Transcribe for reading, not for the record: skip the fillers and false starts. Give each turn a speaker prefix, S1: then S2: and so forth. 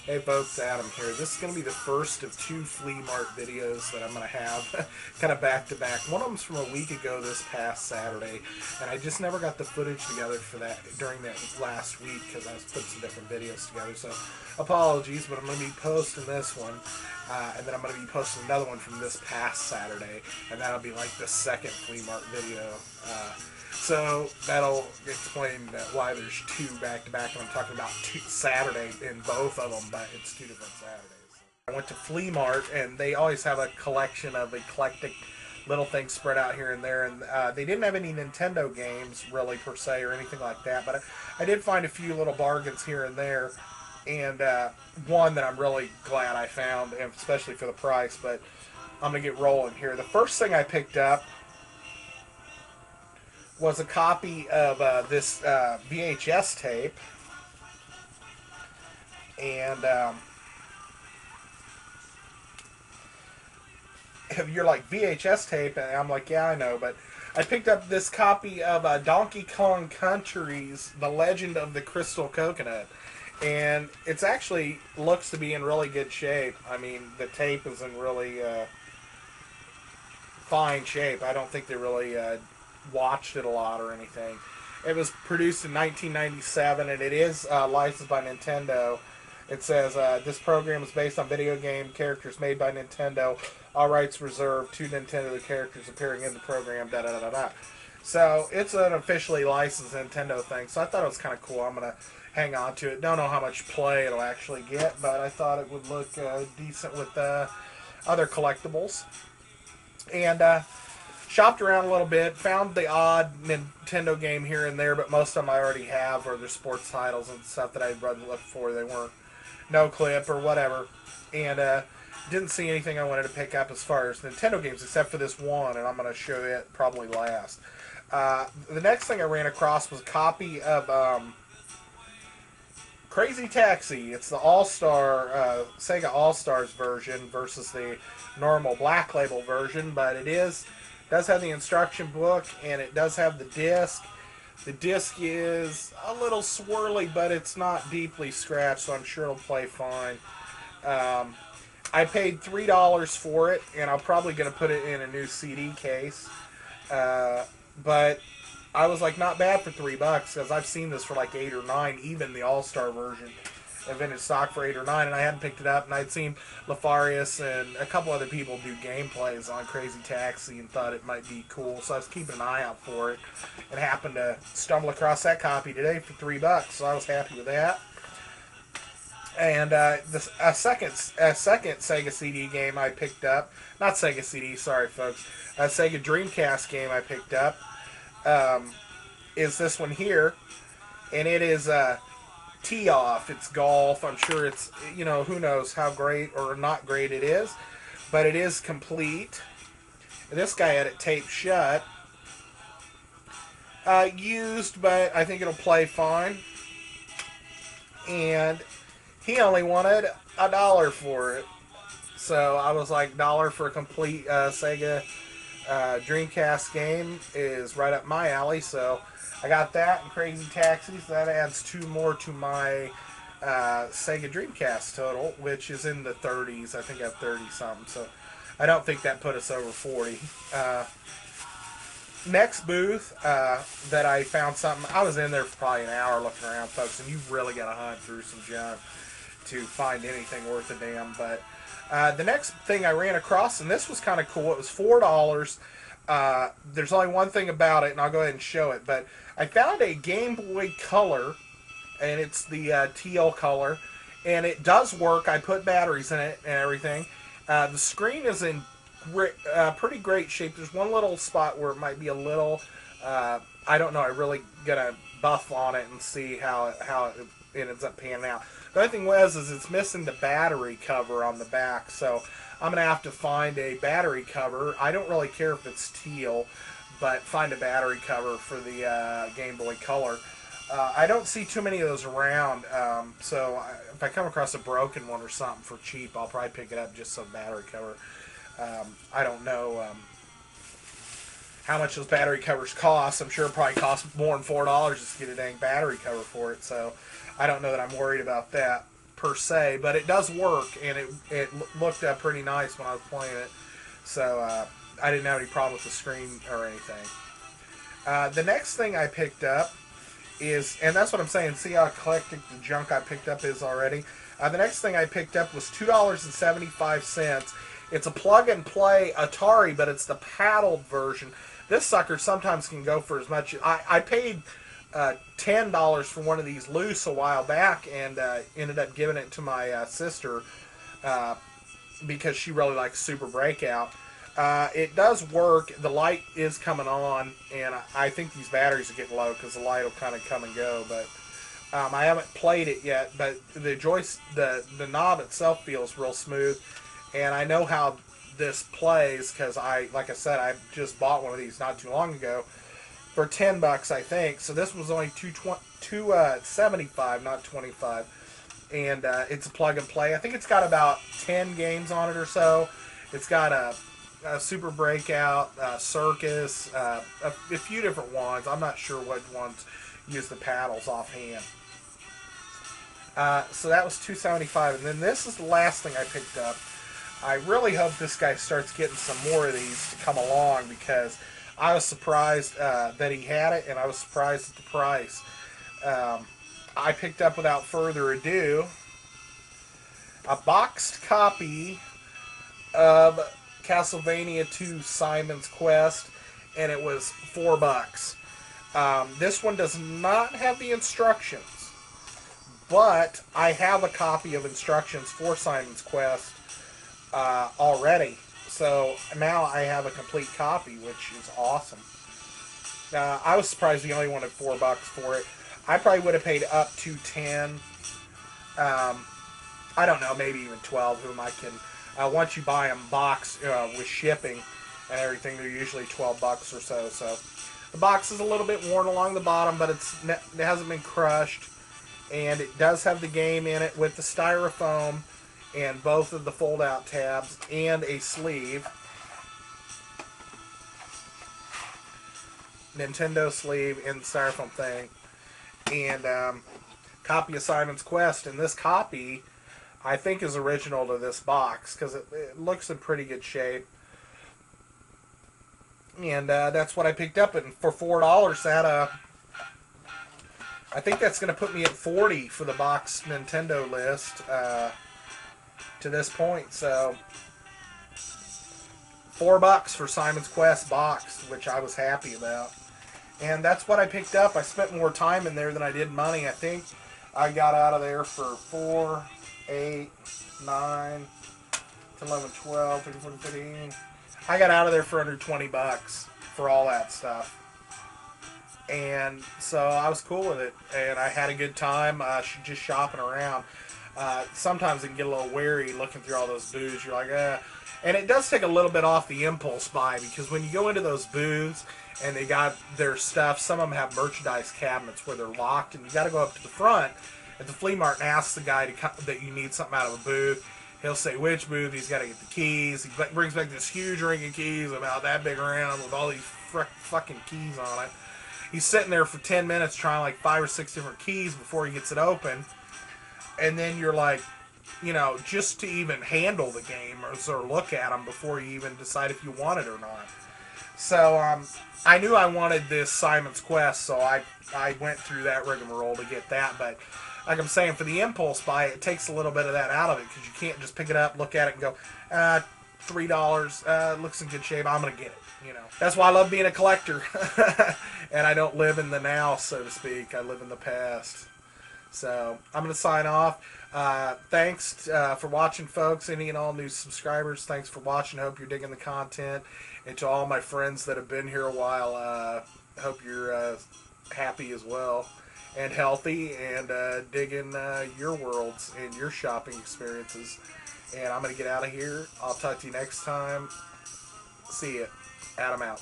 S1: Hey folks, Adam here. This is going to be the first of two Flea Mart videos that I'm going to have kind of back to back. One of them's from a week ago this past Saturday, and I just never got the footage together for that during that last week because I was putting some different videos together. So apologies, but I'm going to be posting this one, and then I'm going to be posting another one from this past Saturday, and that'll be like the second Flea Mart video. So that'll explain why there's two back-to-back, and I'm talking about Saturday in both of them, but it's two different Saturdays. I went to Flea Mart, and they always have a collection of eclectic little things spread out here and there, and they didn't have any Nintendo games, really, per se, or anything like that, but I did find a few little bargains here and there, and one that I'm really glad I found, and especially for the price, but I'm going to get rolling here. The first thing I picked up was a copy of this VHS tape, and you're like, VHS tape, and I'm like, yeah, I know, but I picked up this copy of Donkey Kong Country's The Legend of the Crystal Coconut, and it's actually looks to be in really good shape. I mean, the tape is in really fine shape. I don't think they really watched it a lot or anything. It was produced in 1997, and it is licensed by Nintendo. It says this program is based on video game characters made by Nintendo. All rights reserved to Nintendo. The characters appearing in the program. Da da da da. So it's an officially licensed Nintendo thing. So I thought it was kind of cool. I'm gonna hang on to it. Don't know how much play it'll actually get, but I thought it would look decent with other collectibles. And shopped around a little bit, found the odd Nintendo game here and there, but most of them I already have, or they're sports titles and stuff that I'd rather look for. They weren't no clip or whatever, and didn't see anything I wanted to pick up as far as Nintendo games, except for this one, and I'm going to show it probably last. The next thing I ran across was a copy of Crazy Taxi. It's the All-Star, Sega All-Stars version versus the normal Black Label version, but it does have the instruction book, and it does have the disc. The disc is a little swirly, but it's not deeply scratched, so I'm sure it'll play fine. I paid $3 for it, and I'm probably going to put it in a new CD case. But I was like, not bad for $3, because I've seen this for like 8 or 9, even the All-Star version. A vintage stock for 8 or 9, and I hadn't picked it up, and I'd seen Lefarius and a couple other people do gameplays on Crazy Taxi and thought it might be cool, so I was keeping an eye out for it, and happened to stumble across that copy today for $3, so I was happy with that. And a second Sega CD game I picked up, not Sega CD, sorry folks, a Sega Dreamcast game I picked up, is this one here, and it is tee off. It's golf. I'm sure it's, you know, who knows how great or not great it is, but it is complete. This guy had it taped shut. Used, but I think it'll play fine. And he only wanted $1 for it. So I was like, $1 for a complete Sega Dreamcast game is right up my alley. So I got that and Crazy Taxis. That adds 2 more to my Sega Dreamcast total, which is in the 30s. I think I have 30-something, so I don't think that put us over 40. Next booth that I found something, I was in there for probably an hour looking around, folks, and you've really got to hunt through some junk to find anything worth a damn. But the next thing I ran across, and this was kind of cool, it was $4. There's only one thing about it, and I'll go ahead and show it, but I found a Gameboy Color, and it's the teal color, and it does work. I put batteries in it and everything. The screen is in pretty great shape. There's one little spot where it might be a little, I don't know, I'm really going to buff on it and see how it ends up panning out. The other thing is it's missing the battery cover on the back, so I'm going to have to find a battery cover. I don't really care if it's teal, but find a battery cover for the Game Boy Color. I don't see too many of those around, so if I come across a broken one or something for cheap, I'll probably pick it up just some battery cover. I don't know how much those battery covers cost. I'm sure it probably costs more than $4 just to get a dang battery cover for it, so I don't know that I'm worried about that per se, but it does work, and it looked pretty nice when I was playing it. So I didn't have any problem with the screen or anything. The next thing I picked up is, and that's what I'm saying, see how eclectic the junk I picked up is already? The next thing I picked up was $2.75. It's a plug-and-play Atari, but it's the paddled version. This sucker sometimes can go for as much. I paid $10 for one of these loose a while back, and ended up giving it to my sister because she really likes Super Breakout. It does work. The light is coming on, and I think these batteries are getting low because the light will kind of come and go. But I haven't played it yet. But the knob itself feels real smooth, and I know how this plays because like I said, I just bought one of these not too long ago for $10, I think. So this was only $2.75, not $25, and it's a plug and play. I think it's got about 10 games on it or so. It's got a Super Breakout, Circus, a few different ones. I'm not sure what ones use the paddles offhand. So that was $2.75, and then this is the last thing I picked up. I really hope this guy starts getting some more of these to come along because I was surprised that he had it, and I was surprised at the price. I picked up, without further ado, a boxed copy of Castlevania 2 Simon's Quest, and it was $4. This one does not have the instructions, but I have a copy of instructions for Simon's Quest already. So now I have a complete copy, which is awesome. I was surprised he only wanted $4 for it. I probably would have paid up to 10. I don't know, maybe even 12. Whom I can. Once you buy them boxed with shipping and everything, they're usually $12 or so. So the box is a little bit worn along the bottom, but it hasn't been crushed, and it does have the game in it with the styrofoam and both of the fold-out tabs and a sleeve. Nintendo sleeve and the styrofoam thing. And copy of Simon's Quest. And this copy, I think, is original to this box because it looks in pretty good shape. And that's what I picked up. And for $4, that I think that's going to put me at 40 for the box Nintendo list to this point. So $4 for Simon's Quest box, which I was happy about. And that's what I picked up. I spent more time in there than I did money. I think I got out of there for 4, 8, 9, 11, 12, 13, 14, 15. I got out of there for under $20 for all that stuff. And so I was cool with it. And I had a good time just shopping around. Sometimes it can get a little weary looking through all those booths. You're like, And it does take a little bit off the impulse buy, because when you go into those booths and they got their stuff, some of them have merchandise cabinets where they're locked, and you got to go up to the front at the Flea Mart and ask the guy that you need something out of a booth. He'll say which booth, he's got to get the keys. He brings back this huge ring of keys about that big around with all these fucking keys on it. He's sitting there for 10 minutes trying like 5 or 6 different keys before he gets it open. And then you're like, you know, just to even handle the game or look at them before you even decide if you want it or not. So I knew I wanted this Simon's Quest, so I went through that rigmarole to get that. But like I'm saying, for the impulse buy, it takes a little bit of that out of it, because you can't just pick it up, look at it, and go, $3, looks in good shape, I'm going to get it. You know, that's why I love being a collector. And I don't live in the now, so to speak. I live in the past. So I'm going to sign off. Thanks for watching, folks. Any and all new subscribers, thanks for watching. Hope you're digging the content. And to all my friends that have been here a while, hope you're happy as well and healthy and digging your worlds and your shopping experiences. And I'm going to get out of here. I'll talk to you next time. See ya. Adam out.